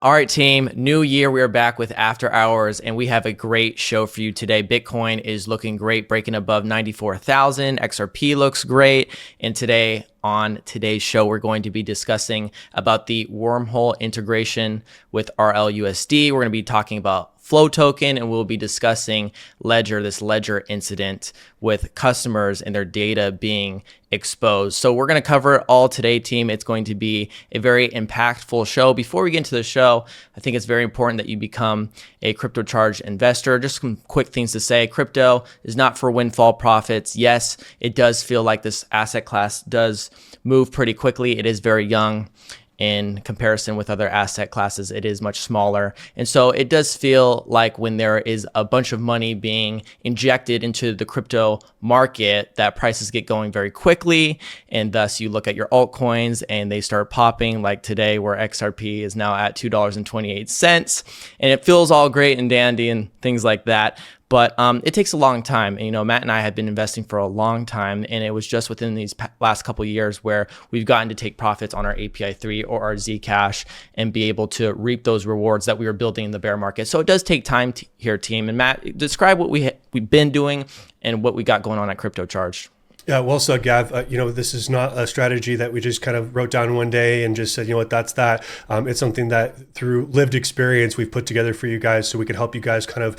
All right, team, new year. We are back with After Hours, and we have a great show for you today. Bitcoin is looking great, breaking above 94,000. XRP looks great. And today, on today's show, we're going to be discussing about the wormhole integration with RLUSD. We're going to be talking about Flow token, and we'll be discussing this ledger incident with customers and their data being exposed. So we're going to cover it all today, team. It's going to be a very impactful show. Before we get into the show, I think it's very important that you become a crypto charged investor. Just some quick things to say. Crypto is not for windfall profits. Yes, it does feel like this asset class does move pretty quickly. It is very young. In comparison with other asset classes, it is much smaller. And so it does feel like when there is a bunch of money being injected into the crypto market, that prices get going very quickly. And thus you look at your altcoins and they start popping, like today where XRP is now at $2.28. And it feels all great and dandy and things like that. But it takes a long time. And, Matt and I have been investing for a long time, and it was just within these last couple of years where we've gotten to take profits on our API3 or our Zcash and be able to reap those rewards that we were building in the bear market. So it does take time here, team. And Matt, describe what we've been doing and what we got going on at Crypto Charged. Yeah, well said, Gav. This is not a strategy that we just kind of wrote down one day and just said, that's that. It's something that through lived experience we've put together for you guys so we can help you guys kind of,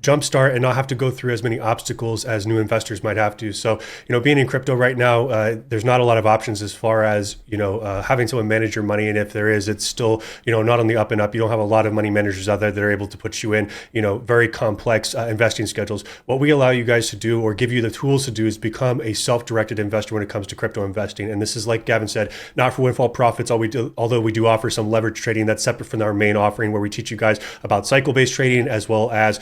jumpstart and not have to go through as many obstacles as new investors might have to. So, being in crypto right now, there's not a lot of options as far as, having someone manage your money. And if there is, it's still, not on the up and up. You don't have a lot of money managers out there that are able to put you in, very complex investing schedules. What we allow you guys to do or give you the tools to do is become a self-directed investor when it comes to crypto investing. And this is, like Gavin said, not for windfall profits. Although we do offer some leverage trading that's separate from our main offering, where we teach you guys about cycle-based trading as well as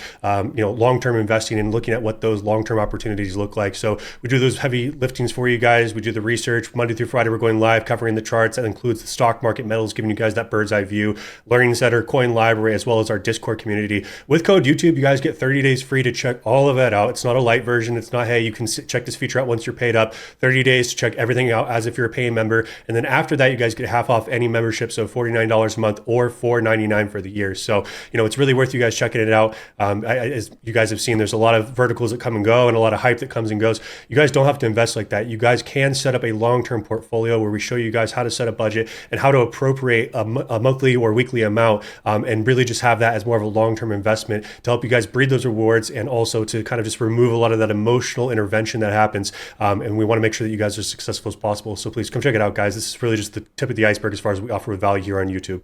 long-term investing and looking at what those long-term opportunities look like. So we do those heavy liftings for you guys. We do the research Monday through Friday. We're going live covering the charts. That includes the stock market metals, giving you guys that bird's eye view, learning center, coin library, as well as our Discord community. With code YouTube, you guys get 30 days free to check all of that out. It's not a light version. It's not, hey, you can check this feature out once you're paid up. 30 days to check everything out as if you're a paying member. And then after that, you guys get half off any membership. So $49 a month or $4.99 for the year. So, it's really worth you guys checking it out. As you guys have seen, there's a lot of verticals that come and go and a lot of hype that comes and goes. You guys don't have to invest like that. You guys can set up a long-term portfolio where we show you guys how to set a budget and how to appropriate a monthly or weekly amount and really just have that as more of a long-term investment to help you guys breed those rewards and also to kind of just remove a lot of that emotional intervention that happens. And we want to make sure that you guys are as successful as possible. So please come check it out, guys. This is really just the tip of the iceberg as far as we offer with value here on YouTube.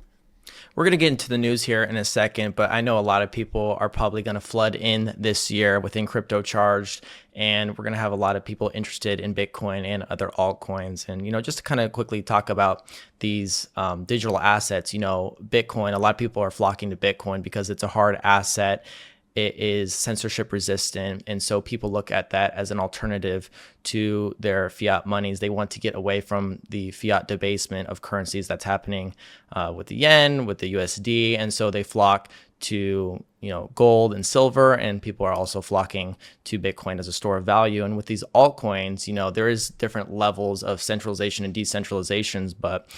We're going to get into the news here in a second, but I know a lot of people are probably going to flood in this year within Crypto Charged, and we're going to have a lot of people interested in Bitcoin and other altcoins. And, just to kind of quickly talk about these digital assets, Bitcoin, a lot of people are flocking to Bitcoin because it's a hard asset. It is censorship resistant. And so people look at that as an alternative to their fiat monies. They want to get away from the fiat debasement of currencies that's happening with the yen, with the USD. And so they flock to gold and silver, and people are also flocking to Bitcoin as a store of value. And with these altcoins, there is different levels of centralization and decentralizations, but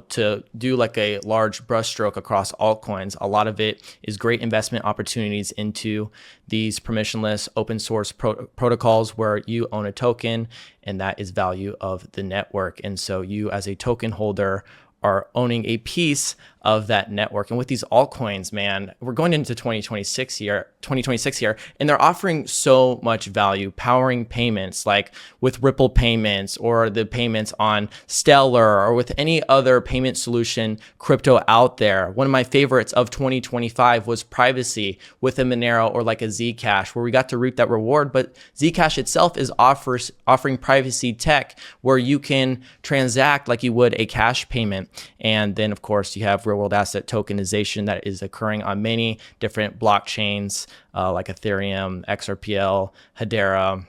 to do like a large brushstroke across altcoins, a lot of it is great investment opportunities into these permissionless open source protocols where you own a token, and that is value of the network. And so you as a token holder are owning a piece of that network. And with these altcoins, man, we're going into 2026 here, and they're offering so much value, powering payments like with Ripple payments or the payments on Stellar or with any other payment solution crypto out there. One of my favorites of 2025 was privacy with a Monero or like a Zcash, where we got to reap that reward. But Zcash itself is offering privacy tech where you can transact like you would a cash payment. And then, of course, you have real world asset tokenization that is occurring on many different blockchains like Ethereum, XRPL, Hedera,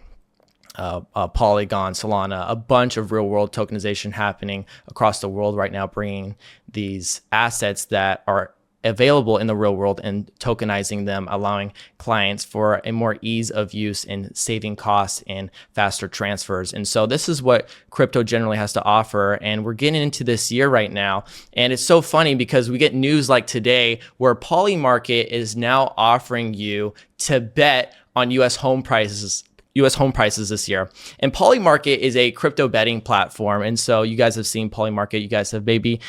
Polygon, Solana, a bunch of real world tokenization happening across the world right now, bringing these assets that are available in the real world and tokenizing them, allowing clients for a more ease of use in saving costs and faster transfers. And so this is what crypto generally has to offer. And we're getting into this year right now. And it's so funny because we get news like today where Polymarket is now offering you to bet on US home prices this year. And Polymarket is a crypto betting platform. And so you guys have seen Polymarket. You guys have maybe,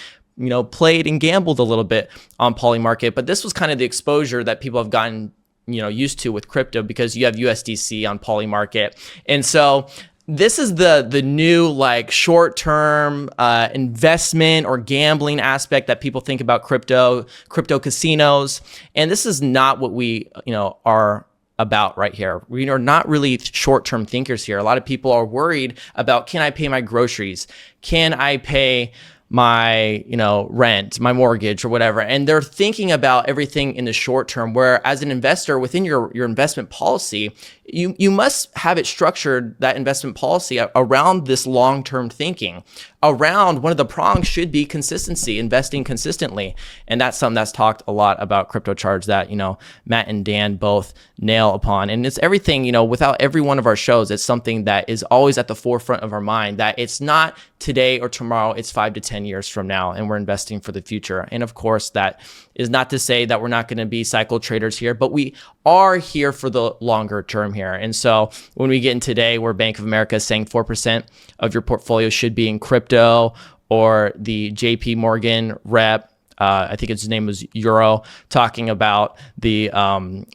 played and gambled a little bit on Polymarket, but this was kind of the exposure that people have gotten, used to with crypto because you have USDC on Polymarket. And so this is the new like short-term investment or gambling aspect that people think about crypto casinos. And this is not what we, are about right here. We are not really short-term thinkers here. A lot of people are worried about, can I pay my groceries? Can I pay my, rent, my mortgage or whatever? And they're thinking about everything in the short term, where as an investor within your investment policy, you must have it structured, that investment policy, around this long-term thinking. Around one of the prongs should be consistency, investing consistently. And that's something that's talked a lot about Crypto Charge that, Matt and Dan both nail upon. And it's everything, without every one of our shows, it's something that is always at the forefront of our mind, that it's not today or tomorrow, it's 5 to 10 years from now, and we're investing for the future. And of course, that is not to say that we're not going to be cycle traders here, but we are here for the longer term here. And so when we get in today, where Bank of America is saying 4% of your portfolio should be in crypto, or the JP Morgan rep, I think his name was Euro, talking about the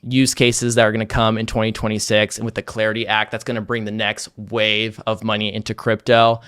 use cases that are going to come in 2026. And with the Clarity Act, that's going to bring the next wave of money into crypto.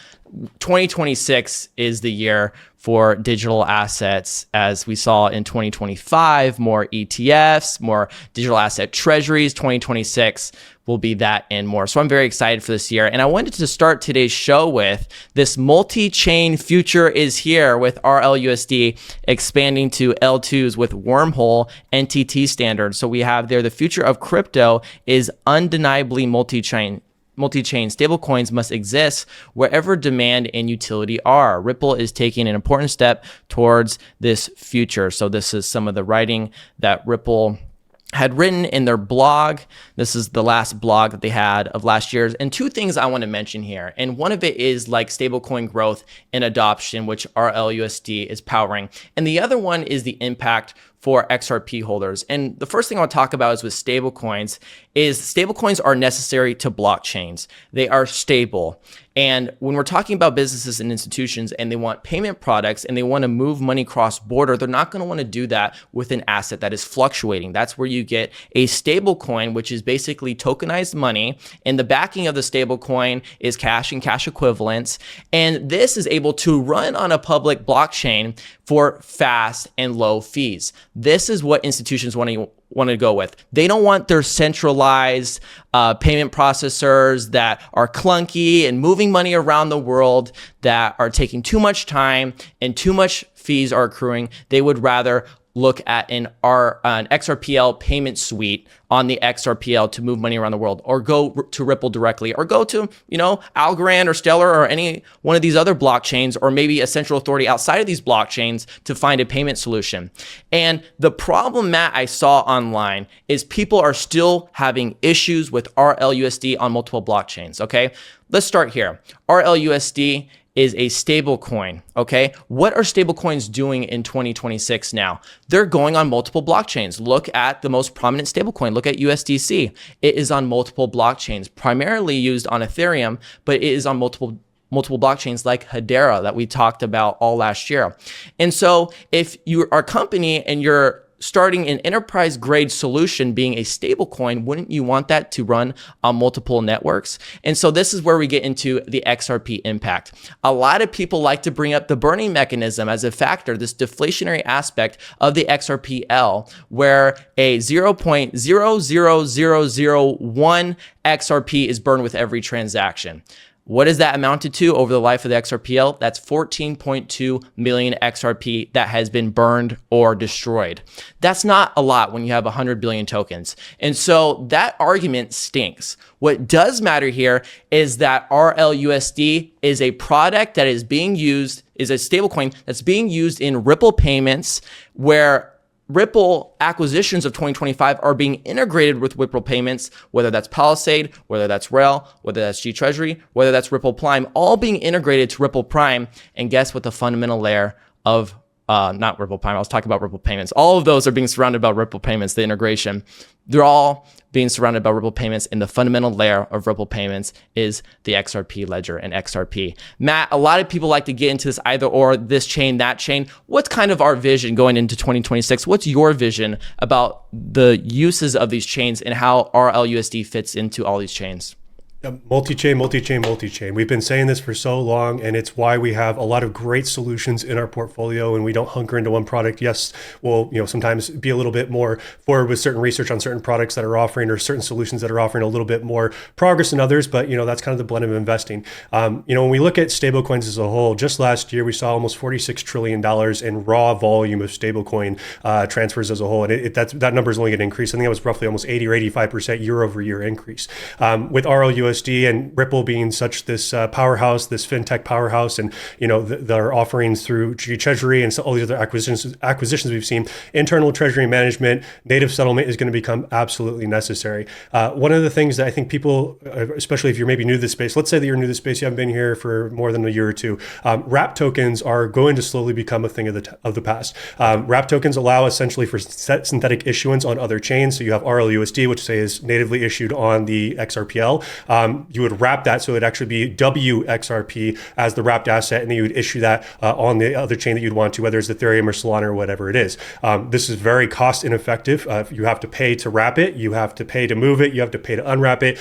2026 is the year for digital assets, as we saw in 2025, more ETFs, more digital asset treasuries. 2026 will be that and more. So I'm very excited for this year. And I wanted to start today's show with this multi-chain future is here, with RLUSD expanding to L2s with Wormhole NTT standards. So we have there the future of crypto is undeniably multi-chain. Multi-chain stablecoins must exist wherever demand and utility are. Ripple is taking an important step towards this future. So this is some of the writing that Ripple had written in their blog. This is the last blog that they had of last year's. And two things I want to mention here. And one of it is like stablecoin growth and adoption, which RLUSD is powering. And the other one is the impact for XRP holders. And the first thing I want to talk about is with stablecoins, stablecoins are necessary to blockchains. They are stable. And when we're talking about businesses and institutions and they want payment products and they want to move money cross border, they're not going to want to do that with an asset that is fluctuating. That's where you get a stable coin, which is basically tokenized money. And the backing of the stable coin is cash and cash equivalents. And this is able to run on a public blockchain for fast and low fees. This is what institutions want to go with. They don't want their centralized payment processors that are clunky and moving money around the world, that are taking too much time and too much fees are accruing. They would rather look at an XRPL payment suite on the XRPL to move money around the world, or go to Ripple directly, or go to, Algorand or Stellar or any one of these other blockchains, or maybe a central authority outside of these blockchains to find a payment solution. And the problem, Matt, I saw online is people are still having issues with RLUSD on multiple blockchains. Okay, let's start here. RLUSD is a stable coin, okay? What are stable coins doing in 2026 now? They're going on multiple blockchains. Look at the most prominent stable coin. Look at USDC. It is on multiple blockchains, primarily used on Ethereum, but it is on multiple blockchains like Hedera that we talked about all last year. And so if you are a company and you're starting an enterprise grade solution being a stable coin, wouldn't you want that to run on multiple networks? And so this is where we get into the XRP impact. A lot of people like to bring up the burning mechanism as a factor, this deflationary aspect of the XRPL, where a 0.00001 XRP is burned with every transaction. What has that amounted to over the life of the XRPL? That's 14.2 million XRP that has been burned or destroyed. That's not a lot when you have 100 billion tokens. And so that argument stinks. What does matter here is that RLUSD is a product that is being used, is a stablecoin that's being used in Ripple payments, where Ripple acquisitions of 2025 are being integrated with Ripple payments, whether that's Palisade, whether that's Rail, whether that's G Treasury, whether that's Ripple Prime, all being integrated to Ripple Prime. And guess what the fundamental layer of not Ripple Prime, I was talking about Ripple payments. All of those are being surrounded by Ripple payments, the integration. They're all being surrounded by Ripple payments, and the fundamental layer of Ripple payments is the XRP ledger and XRP. Matt, a lot of people like to get into this either or, this chain, that chain. What's kind of our vision going into 2026? What's your vision about the uses of these chains and how RLUSD fits into all these chains? Multi-chain, multi-chain, multi-chain. We've been saying this for so long, and it's why we have a lot of great solutions in our portfolio, and we don't hunker into one product. Yes, we'll sometimes be a little bit more forward with certain research on certain products that are offering, or certain solutions that are offering a little bit more progress than others, but that's kind of the blend of investing. When we look at stablecoins as a whole, just last year we saw almost $46 trillion in raw volume of stablecoin transfers as a whole, and that number is only going to increase. I think it was roughly almost 80 or 85% year over year increase. With RLUSD and Ripple being such this powerhouse, this fintech powerhouse, and their offerings through G Treasury and so all these other acquisitions we've seen, internal treasury management, native settlement is going to become absolutely necessary. One of the things that I think people, especially if you're maybe new to this space, let's say that you're new to this space, you haven't been here for more than a year or two, wrap tokens are going to slowly become a thing of the past. Wrap tokens allow essentially for synthetic issuance on other chains. So you have RLUSD, which say is natively issued on the XRPL. You would wrap that so it'd actually be WXRP as the wrapped asset, and then you would issue that on the other chain that you'd want to, whether it's Ethereum or Solana or whatever it is. This is very cost ineffective. You have to pay to wrap it, you have to pay to move it, you have to pay to unwrap it.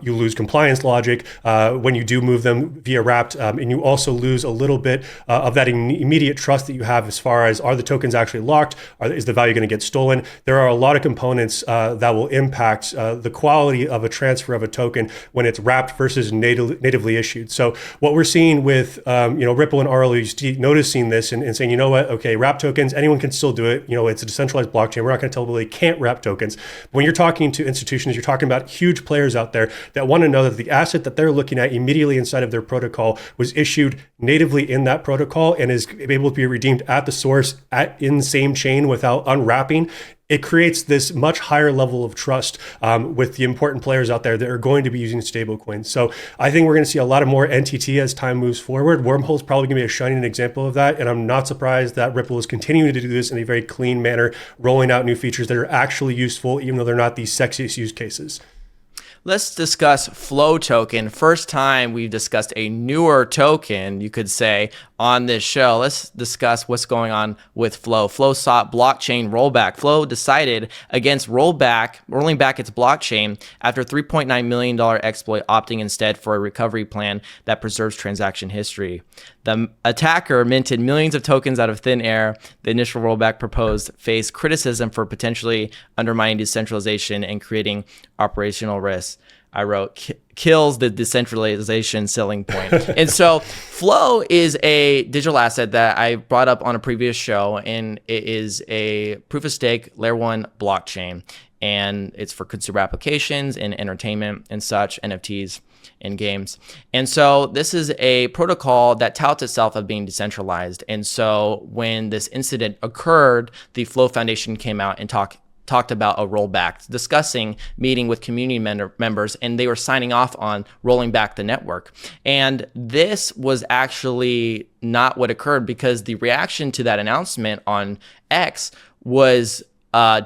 You lose compliance logic when you do move them via wrapped, and you also lose a little bit of that immediate trust that you have as far as, are the tokens actually locked? Is the value going to get stolen? There are a lot of components that will impact the quality of a transfer of a token when it's wrapped versus natively issued. So what we're seeing with Ripple and RLUSD noticing this and saying, okay, wrap tokens, anyone can still do it. It's a decentralized blockchain. We're not going to tell people they can't wrap tokens. But when you're talking to institutions, you're talking about huge players out there that want to know that the asset that they're looking at immediately inside of their protocol was issued natively in that protocol and is able to be redeemed at the source in the same chain without unwrapping. It creates this much higher level of trust with the important players out there that are going to be using stablecoins. So I think we're going to see a lot of more NTT as time moves forward. Wormhole is probably going to be a shining example of that. And I'm not surprised that Ripple is continuing to do this in a very clean manner, rolling out new features that are actually useful, even though they're not the sexiest use cases. Let's discuss Flow token. First time we've discussed a newer token, you could say, on this show. Let's discuss what's going on with Flow. Flow sought blockchain rollback. Flow decided against rolling back its blockchain after $3.9 million exploit, opting instead for a recovery plan that preserves transaction history. The attacker minted millions of tokens out of thin air. The initial rollback proposed faced criticism for potentially undermining decentralization and creating operational risks. I wrote, kills the decentralization selling point. And so Flow is a digital asset that I brought up on a previous show, and it is a proof of stake layer 1 blockchain. And it's for consumer applications and entertainment and such, NFTs and games. And so this is a protocol that touts itself as being decentralized. And so when this incident occurred, the Flow Foundation came out and talked about a rollback, discussing meeting with community members, and they were signing off on rolling back the network. And this was actually not what occurred, because the reaction to that announcement on X was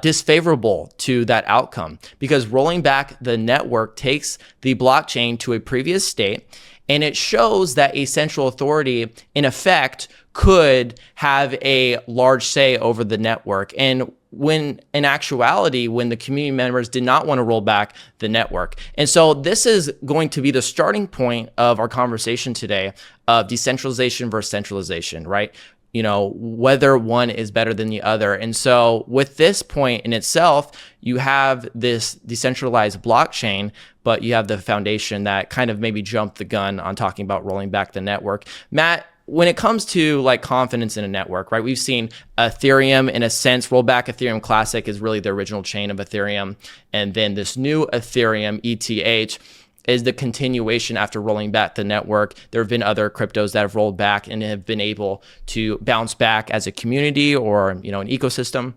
disfavorable to that outcome, because rolling back the network takes the blockchain to a previous state, and it shows that a central authority, in effect, could have a large say over the network. And when in actuality, when the community members did not want to roll back the network. And so this is going to be the starting point of our conversation today of decentralization versus centralization, right? Whether one is better than the other. And so with this point in itself, you have this decentralized blockchain, but you have the foundation that kind of maybe jumped the gun on talking about rolling back the network. Matt, when it comes to like confidence in a network, right? We've seen Ethereum, in a sense, roll back Ethereum Classic is really the original chain of Ethereum. And then this new Ethereum, ETH, is the continuation after rolling back the network. There have been other cryptos that have rolled back and have been able to bounce back as a community or, an ecosystem.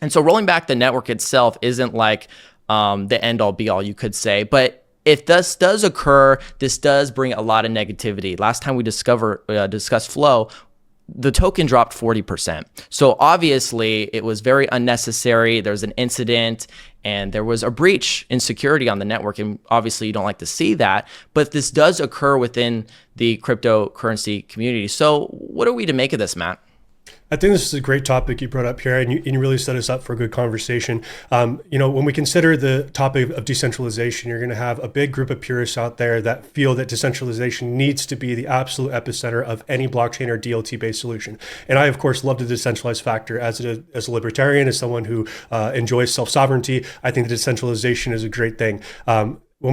And so rolling back the network itself isn't like the end all be all, you could say. But if this does occur, this does bring a lot of negativity. Last time we discussed flow, the token dropped 40%. So obviously it was very unnecessary. There was an incident and there was a breach in security on the network. And obviously you don't like to see that, but this does occur within the cryptocurrency community. So what are we to make of this, Matt? I think this is a great topic you brought up here, and you really set us up for a good conversation. When we consider the topic of decentralization, you're going to have a big group of purists out there that feel that decentralization needs to be the absolute epicenter of any blockchain or DLT-based solution. And I, of course, love the decentralized factor. As a libertarian, as someone who enjoys self-sovereignty, I think the decentralization is a great thing.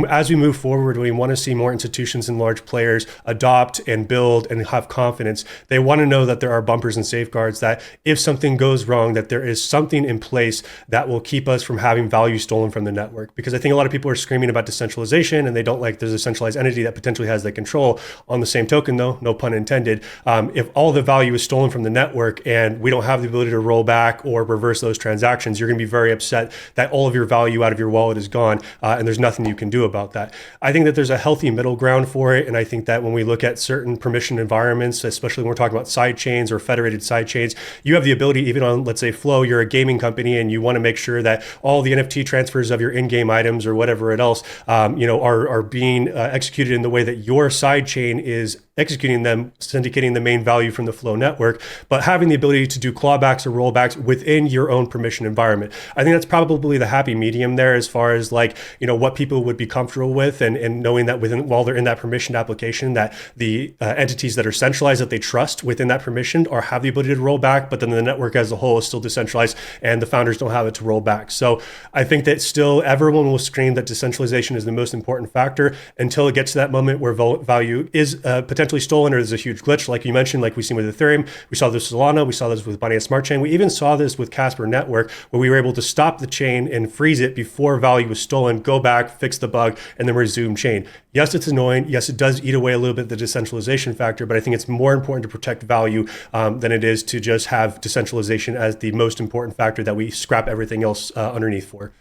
As we move forward, we want to see more institutions and large players adopt and build and have confidence. They want to know that there are bumpers and safeguards, that if something goes wrong, that there is something in place that will keep us from having value stolen from the network. Because I think a lot of people are screaming about decentralization and they don't like there's a centralized entity that potentially has that control. On the same token, though, no pun intended, if all the value is stolen from the network and we don't have the ability to roll back or reverse those transactions, you're going to be very upset that all of your value out of your wallet is gone and there's nothing you can do about that. I think that there's a healthy middle ground for it. And I think that when we look at certain permission environments, especially when we're talking about side chains or federated side chains, you have the ability, even on, let's say, Flow, you're a gaming company and you want to make sure that all the NFT transfers of your in-game items or whatever else, are being executed in the way that your side chain is executing them, syndicating the main value from the Flow network, but having the ability to do clawbacks or rollbacks within your own permission environment. I think that's probably the happy medium there as far as what people would be comfortable with and knowing that while they're in that permissioned application, that the entities that are centralized that they trust within that permission or have the ability to roll back, but then the network as a whole is still decentralized and the founders don't have it to roll back. So I think that still everyone will scream that decentralization is the most important factor until it gets to that moment where value is potentially stolen or there's a huge glitch, like you mentioned, like we've seen with Ethereum. We saw this with Solana. We saw this with Binance Smart Chain. We even saw this with Casper Network, where we were able to stop the chain and freeze it before value was stolen, go back, fix the bug, and then resume chain. Yes, it's annoying. Yes, it does eat away a little bit the decentralization factor, but I think it's more important to protect value than it is to just have decentralization as the most important factor that we scrap everything else underneath for.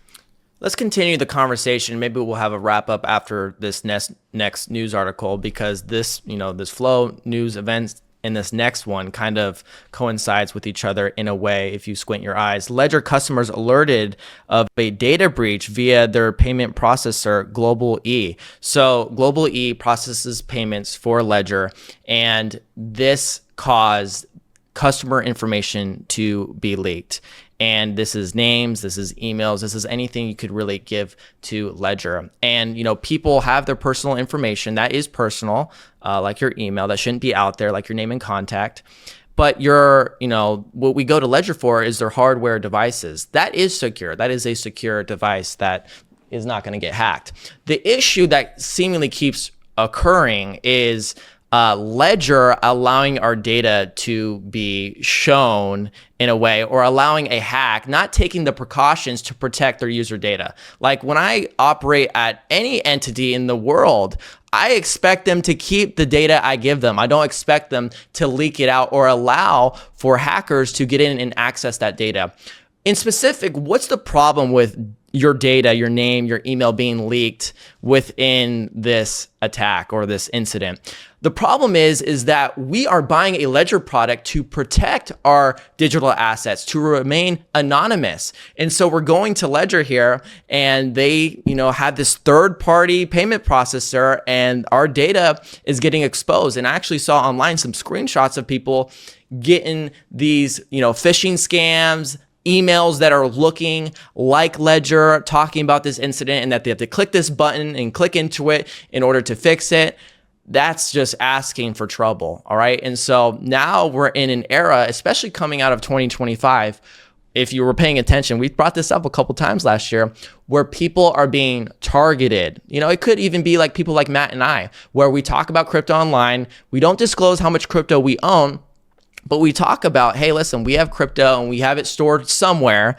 Let's continue the conversation. Maybe we'll have a wrap up after this next news article, because this Flow news events and this next one kind of coincides with each other in a way if you squint your eyes. Ledger customers alerted of a data breach via their payment processor, Global E. So Global E processes payments for Ledger, and this caused customer information to be leaked. And this is names, this is emails, this is anything you could really give to Ledger. And, people have their personal information that is personal, like your email, that shouldn't be out there, like your name and contact. But what we go to Ledger for is their hardware devices. That is secure. That is a secure device that is not going to get hacked. The issue that seemingly keeps occurring is Ledger allowing our data to be shown in a way, or allowing a hack, not taking the precautions to protect their user data. Like when I operate at any entity in the world, I expect them to keep the data I give them. I don't expect them to leak it out or allow for hackers to get in and access that data. In specific, what's the problem with your data, your name, your email being leaked within this attack or this incident? The problem is that we are buying a Ledger product to protect our digital assets, to remain anonymous. And so we're going to Ledger here, and they, have this third-party payment processor, and our data is getting exposed. And I actually saw online some screenshots of people getting these, phishing scams, emails that are looking like Ledger, talking about this incident and that they have to click this button and click into it in order to fix it. That's just asking for trouble, all right? And so now we're in an era, especially coming out of 2025, if you were paying attention, we brought this up a couple times last year, where people are being targeted. It could even be like people like Matt and I, where we talk about crypto online. We don't disclose how much crypto we own, but we talk about, hey, listen, we have crypto and we have it stored somewhere.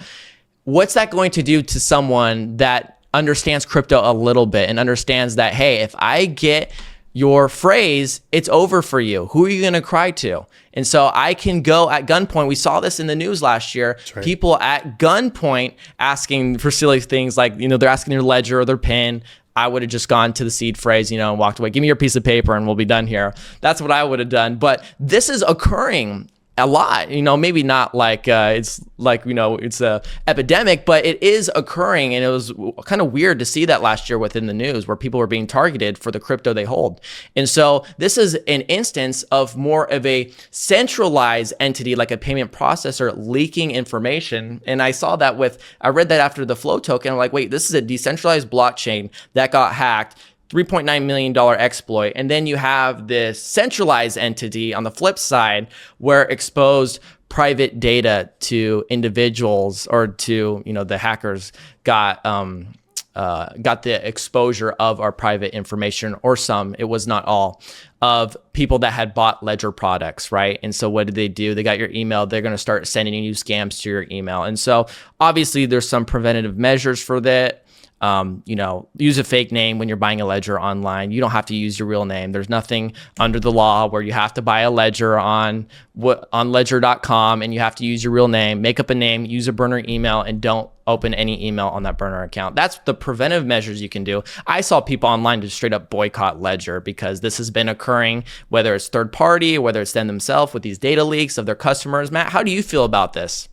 What's that going to do to someone that understands crypto a little bit and understands that, hey, if I get your phrase, it's over for you. Who are you going to cry to? And so I can go at gunpoint. We saw this in the news last year. Right. People at gunpoint asking for silly things like, they're asking your ledger or their PIN. I would have just gone to the seed phrase, and walked away. Give me your piece of paper and we'll be done here. That's what I would have done. But this is occurring a lot, maybe not like it's like, it's a epidemic, but it is occurring. And it was kind of weird to see that last year within the news where people were being targeted for the crypto they hold. And so this is an instance of more of a centralized entity, like a payment processor leaking information. And I read that after the Flow token. I'm like, wait, this is a decentralized blockchain that got hacked. $3.9 million exploit. And then you have this centralized entity on the flip side where exposed private data to individuals or to, the hackers got the exposure of our private information, or some, it was not all, of people that had bought Ledger products, right? And so what did they do? They got your email. They're going to start sending you scams to your email. And so obviously there's some preventative measures for that. Use a fake name when you're buying a ledger online. You don't have to use your real name. There's nothing under the law where you have to buy a ledger on ledger.com and you have to use your real name. Make up a name, use a burner email, and don't open any email on that burner account. That's the preventive measures you can do. I saw people online just straight up boycott Ledger because this has been occurring, whether it's third party, whether it's them themselves with these data leaks of their customers. Matt, how do you feel about this?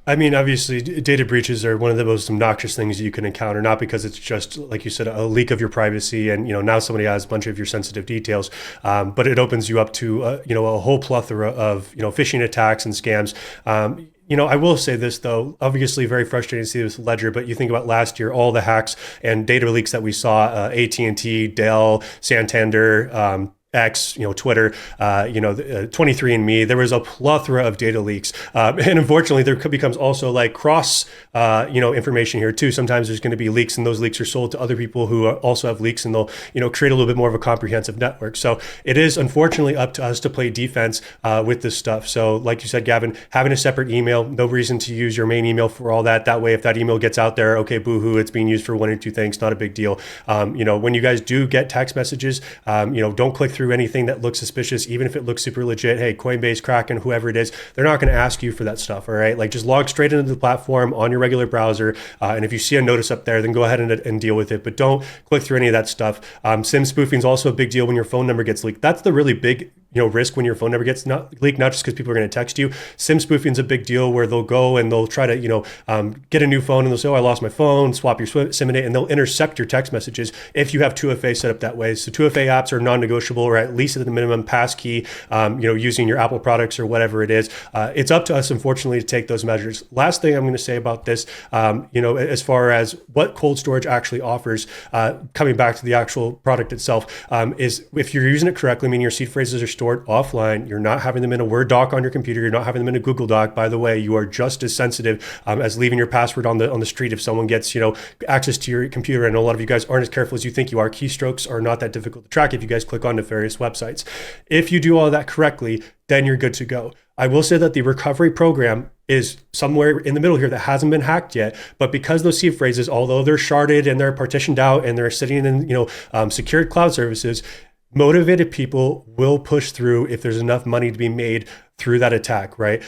I mean, obviously, data breaches are one of the most obnoxious things you can encounter, not because it's just, like you said, a leak of your privacy and, now somebody has a bunch of your sensitive details, but it opens you up to, a whole plethora of, phishing attacks and scams. I will say this, though, obviously very frustrating to see this Ledger, but you think about last year, all the hacks and data leaks that we saw, AT&T, Dell, Santander, X, Twitter, 23andMe, there was a plethora of data leaks. And unfortunately, there becomes also like cross, information here too. Sometimes there's going to be leaks and those leaks are sold to other people who also have leaks and they'll, create a little bit more of a comprehensive network. So it is unfortunately up to us to play defense with this stuff. So like you said, Gavin, having a separate email, no reason to use your main email for all that. That way, if that email gets out there, okay, boohoo, it's being used for one or two things, not a big deal. When you guys do get text messages, don't click through anything that looks suspicious, even if it looks super legit. Hey, Coinbase, Kraken, whoever it is, they're not going to ask you for that stuff. All right. Like just log straight into the platform on your regular browser. And if you see a notice up there, then go ahead and deal with it. But don't click through any of that stuff. SIM spoofing is also a big deal when your phone number gets leaked. That's the really big risk when your phone number gets leaked, not just because people are going to text you. SIM spoofing is a big deal where they'll go and they'll try to, get a new phone and they'll say, oh, I lost my phone, swap your SIM in it, and they'll intercept your text messages if you have 2FA set up that way. So 2FA apps are non-negotiable, or at least at the minimum passkey, using your Apple products or whatever it is. It's up to us, unfortunately, to take those measures. Last thing I'm going to say about this, as far as what cold storage actually offers, coming back to the actual product itself, is if you're using it correctly, meaning your seed phrases are stored offline, you're not having them in a Word doc on your computer, you're not having them in a Google Doc. By the way, you are just as sensitive as leaving your password on the street if someone gets access to your computer. And a lot of you guys aren't as careful as you think you are. Keystrokes are not that difficult to track if you guys click on nefarious websites. If you do all of that correctly, then you're good to go. I will say that the recovery program is somewhere in the middle here that hasn't been hacked yet, but because those seed phrases, although they're sharded and they're partitioned out and they're sitting in secured cloud services, motivated people will push through if there's enough money to be made through that attack, right?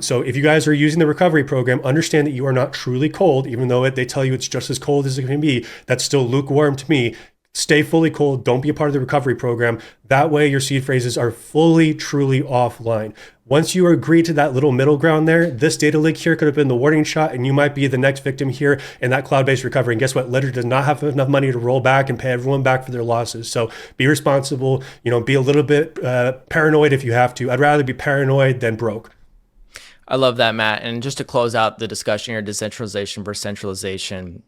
So if you guys are using the recovery program, understand that you are not truly cold, even though they tell you it's just as cold as it can be. That's still lukewarm to me. Stay fully cold. Don't be a part of the recovery program. That way your seed phrases are fully, truly offline. Once you agree to that little middle ground there, this data leak here could have been the warning shot and you might be the next victim here in that cloud-based recovery. And guess what? Ledger does not have enough money to roll back and pay everyone back for their losses. So be responsible, be a little bit paranoid if you have to. I'd rather be paranoid than broke. I love that, Matt. And just to close out the discussion here, decentralization versus centralization,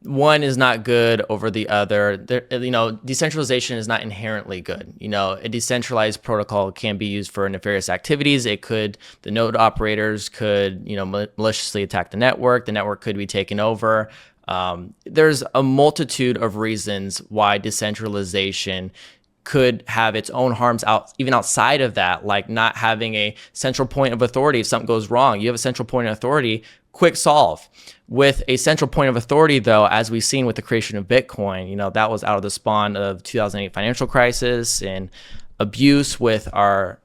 one is not good over the other. Decentralization is not inherently good. A decentralized protocol can be used for nefarious activities. The node operators could, maliciously attack the network. The network could be taken over. There's a multitude of reasons why decentralization could have its own harms even outside of that, like not having a central point of authority. If something goes wrong, you have a central point of authority, quick solve. With a central point of authority, though, as we've seen with the creation of Bitcoin, that was out of the spawn of 2008 financial crisis and abuse with our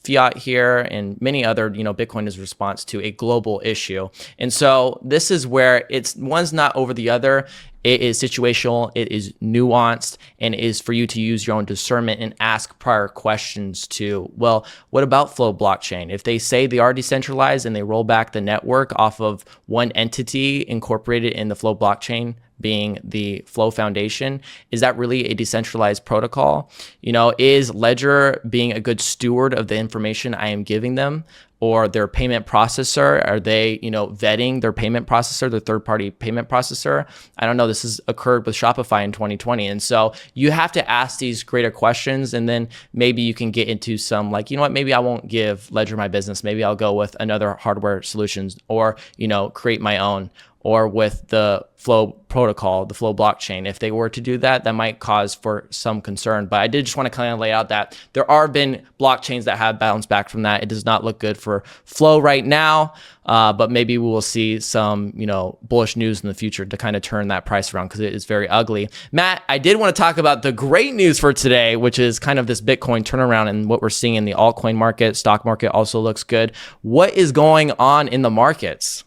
fiat here, and many other, Bitcoin is a response to a global issue. And so this is where one's not over the other. It is situational, it is nuanced, and it is for you to use your own discernment and ask prior questions to, well, what about Flow blockchain? If they say they are decentralized and they roll back the network off of one entity incorporated in the Flow blockchain, being the Flow Foundation, is that really a decentralized protocol? Is Ledger being a good steward of the information I am giving them? Or their payment processor? Are they, vetting their payment processor, their third-party payment processor? I don't know. This has occurred with Shopify in 2020. And so you have to ask these greater questions, and then maybe you can get into some like, maybe I won't give Ledger my business. Maybe I'll go with another hardware solutions, or, create my own, or with the Flow protocol, the Flow blockchain. If they were to do that, that might cause for some concern. But I did just want to kind of lay out that there are been blockchains that have bounced back from that. It does not look good for Flow right now, but maybe we will see some, bullish news in the future to kind of turn that price around, because it is very ugly. Matt, I did want to talk about the great news for today, which is kind of this Bitcoin turnaround and what we're seeing in the altcoin market. Stock market also looks good. What is going on in the markets?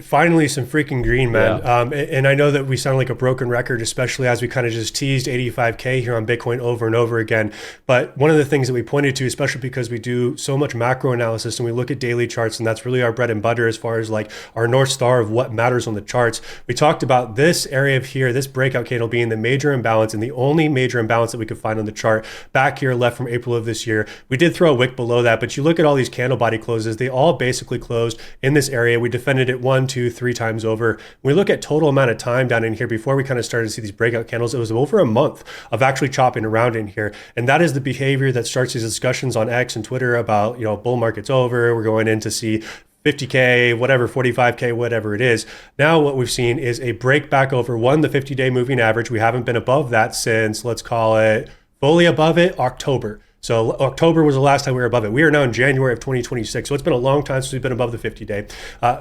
Finally, some freaking green, man. Yeah. And I know that we sound like a broken record, especially as we kind of just teased 85K here on Bitcoin over and over again. But one of the things that we pointed to, especially because we do so much macro analysis and we look at daily charts, and that's really our bread and butter as far as like our North Star of what matters on the charts. We talked about this area of here, this breakout candle being the major imbalance and the only major imbalance that we could find on the chart back here left from April of this year. We did throw a wick below that, but you look at all these candle body closes, they all basically closed in this area. We defended it 1, 2, 3 times over. When we look at total amount of time down in here before we kind of started to see these breakout candles, it was over a month of actually chopping around in here. And that is the behavior that starts these discussions on X and Twitter about, bull market's over, we're going in to see 50K, whatever, 45K, whatever it is. Now what we've seen is a break back over the 50-day moving average. We haven't been above that since, let's call it fully above it, October. So October was the last time we were above it. We are now in January of 2026. So it's been a long time since we've been above the 50-day.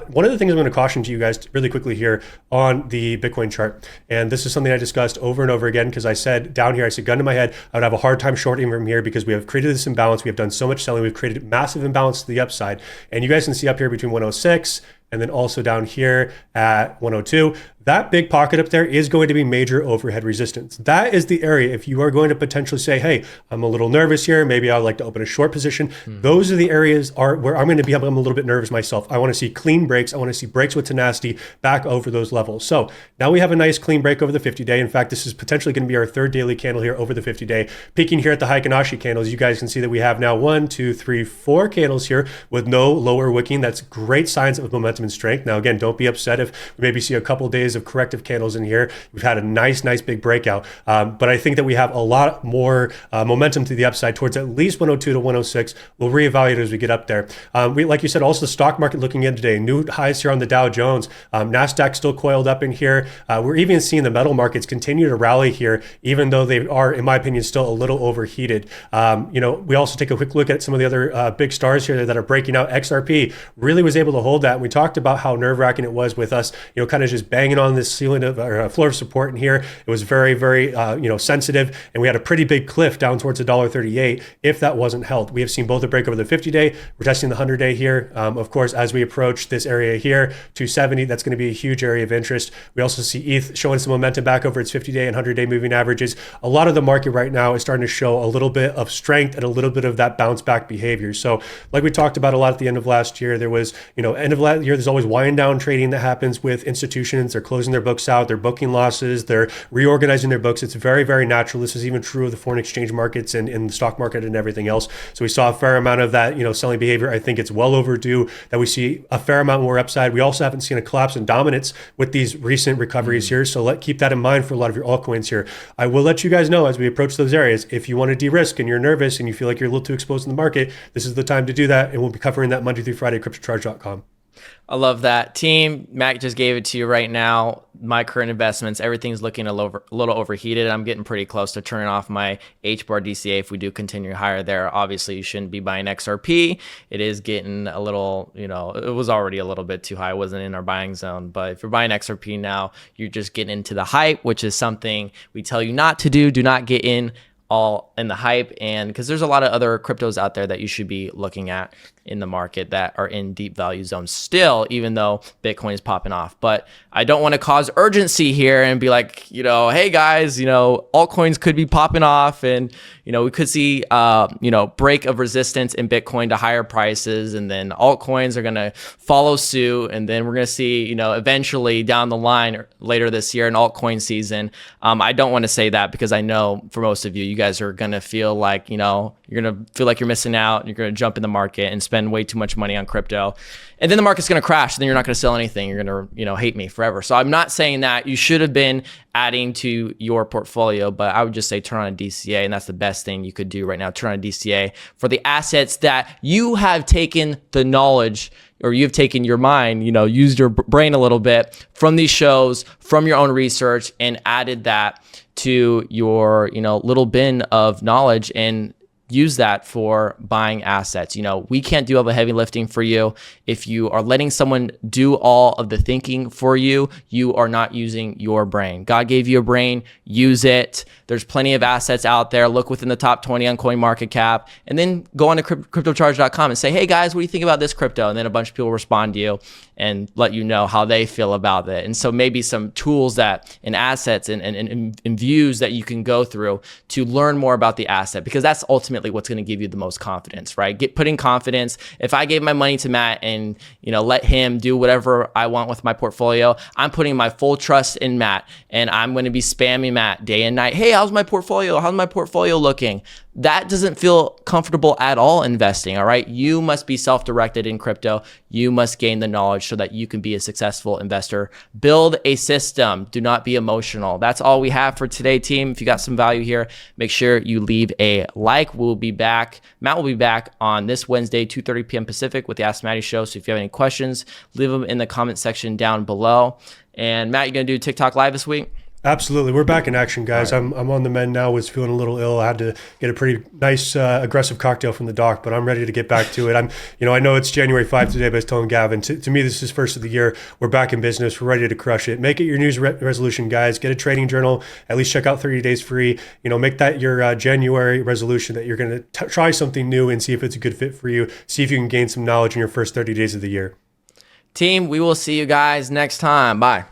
One of the things I'm going to caution to you guys really quickly here on the Bitcoin chart, and this is something I discussed over and over again, because I said down here, I said gun to my head, I would have a hard time shorting from here because we have created this imbalance. We have done so much selling. We've created massive imbalance to the upside. And you guys can see up here between 106 and then also down here at 102. That big pocket up there is going to be major overhead resistance. That is the area, if you are going to potentially say, hey, I'm a little nervous here, maybe I'd like to open a short position. Those are the areas where I'm going to be, I'm a little bit nervous myself. I want to see clean breaks. I want to see breaks with tenacity back over those levels. So now we have a nice clean break over the 50-day. In fact, this is potentially going to be our third daily candle here over the 50-day. Peaking here at the Heikinashi candles, you guys can see that we have now 1, 2, 3, 4 candles here with no lower wicking. That's great signs of momentum and strength. Now, again, don't be upset if we maybe see a couple days of corrective candles in here. We've had a nice big breakout. But I think that we have a lot more momentum to the upside towards at least 102 to 106. We'll reevaluate as we get up there. Like you said, also the stock market looking in today, new highs here on the Dow Jones. NASDAQ still coiled up in here. We're even seeing the metal markets continue to rally here, even though they are, in my opinion, still a little overheated. We also take a quick look at some of the other big stars here that are breaking out. XRP really was able to hold that. And we talked about how nerve-wracking it was with us, kind of just banging on this ceiling of or floor of support in here. It was very, very, sensitive, and we had a pretty big cliff down towards $1.38 if that wasn't held. We have seen both a break over the 50-day. We're testing the 100-day here. Of course, as we approach this area here, 270, that's going to be a huge area of interest. We also see ETH showing some momentum back over its 50-day and 100-day moving averages. A lot of the market right now is starting to show a little bit of strength and a little bit of that bounce back behavior. So like we talked about a lot at the end of last year, there was, end of last year, there's always wind down trading that happens with institutions. They're closing their books out, they're booking losses, they're reorganizing their books. It's very, very natural. This is even true of the foreign exchange markets and in the stock market and everything else. So we saw a fair amount of that, selling behavior. I think it's well overdue that we see a fair amount more upside. We also haven't seen a collapse in dominance with these recent recoveries here. So keep that in mind for a lot of your altcoins here. I will let you guys know as we approach those areas, if you want to de-risk and you're nervous and you feel like you're a little too exposed in the market, this is the time to do that. And we'll be covering that Monday through Friday at CryptoCharge.com. I love that. Team, Mac just gave it to you right now. My current investments, everything's looking a little overheated. I'm getting pretty close to turning off my HBAR DCA if we do continue higher there. Obviously, you shouldn't be buying XRP. It is getting a little, it was already a little bit too high. It wasn't in our buying zone. But if you're buying XRP now, you're just getting into the hype, which is something we tell you not to do. Do not get in all in the hype, and because there's a lot of other cryptos out there that you should be looking at in the market that are in deep value zones still, even though Bitcoin is popping off. But I don't want to cause urgency here and be like, hey guys, altcoins could be popping off, and we could see break of resistance in Bitcoin to higher prices, and then altcoins are going to follow suit, and then we're going to see eventually down the line later this year an altcoin season. I don't want to say that because I know for most of you guys are going to feel like you're going to feel like you're missing out, and you're going to jump in the market and spend way too much money on crypto, and then the market's going to crash, and then you're not going to sell anything. You're going to hate me forever. So I'm not saying that you should have been adding to your portfolio, but I would just say turn on a DCA, and that's the best thing you could do right now. Turn on a DCA for the assets that you have taken the knowledge, or you've taken your mind, used your brain a little bit from these shows, from your own research, and added that to your little bin of knowledge, and use that for buying assets. We can't do all the heavy lifting for you. If you are letting someone do all of the thinking for you, you are not using your brain. God gave you a brain, use it. There's plenty of assets out there. Look within the top 20 on CoinMarketCap, and then go on to cryptocharge.com and say, hey guys, what do you think about this crypto? And then a bunch of people respond to you and let you know how they feel about it. And so maybe some tools and assets and views that you can go through to learn more about the asset, because that's ultimately what's going to give you the most confidence, right? Putting confidence. If I gave my money to Matt and let him do whatever I want with my portfolio, I'm putting my full trust in Matt, and I'm going to be spamming Matt day and night. Hey, how's my portfolio? How's my portfolio looking? That doesn't feel comfortable at all investing, all right? You must be self-directed in crypto. You must gain the knowledge so that you can be a successful investor. Build a system. Do not be emotional. That's all we have for today, team. If you got some value here, make sure you leave a like. We'll be back. Matt will be back on this Wednesday, 2:30 p.m. Pacific with the Ask Matty Show. So if you have any questions, leave them in the comment section down below. And Matt, you going to do TikTok Live this week? Absolutely. We're back in action, guys. Right. I'm on the mend now. Was feeling a little ill. I had to get a pretty nice, aggressive cocktail from the doc, but I'm ready to get back to it. I know it's January 5 today, but I was telling Gavin, to me, this is first of the year. We're back in business. We're ready to crush it. Make it your New Year's resolution, guys. Get a trading journal. At least check out 30 days free. Make that your January resolution that you're going to try something new and see if it's a good fit for you. See if you can gain some knowledge in your first 30 days of the year. Team, we will see you guys next time. Bye.